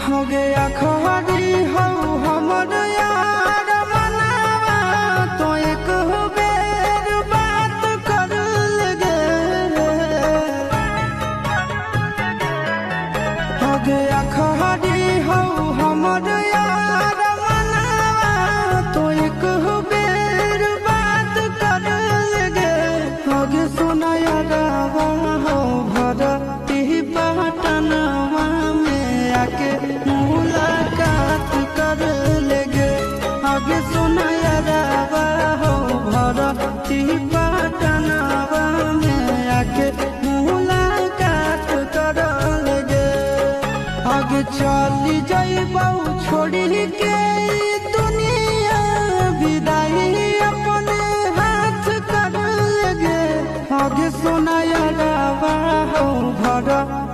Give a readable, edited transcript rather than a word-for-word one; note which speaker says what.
Speaker 1: हो गया खरी हो हमर यार मनावा तो एक बेर बात कर लगे हो गया खरी हो हमर यार मनावा तो एक बेर बात कर लगे हो गे सोना यारावा हो भरती पटनवा में आके मुलाकात कर लेगे आगे सोना यारावा हो भरती पटनवा में आके मुलाकात कर लेगे आगे चली जाइबौ छोड़ी के दुनिया विदाई अपने हाथ कर लेगे आगे सोना यारावा हो भरती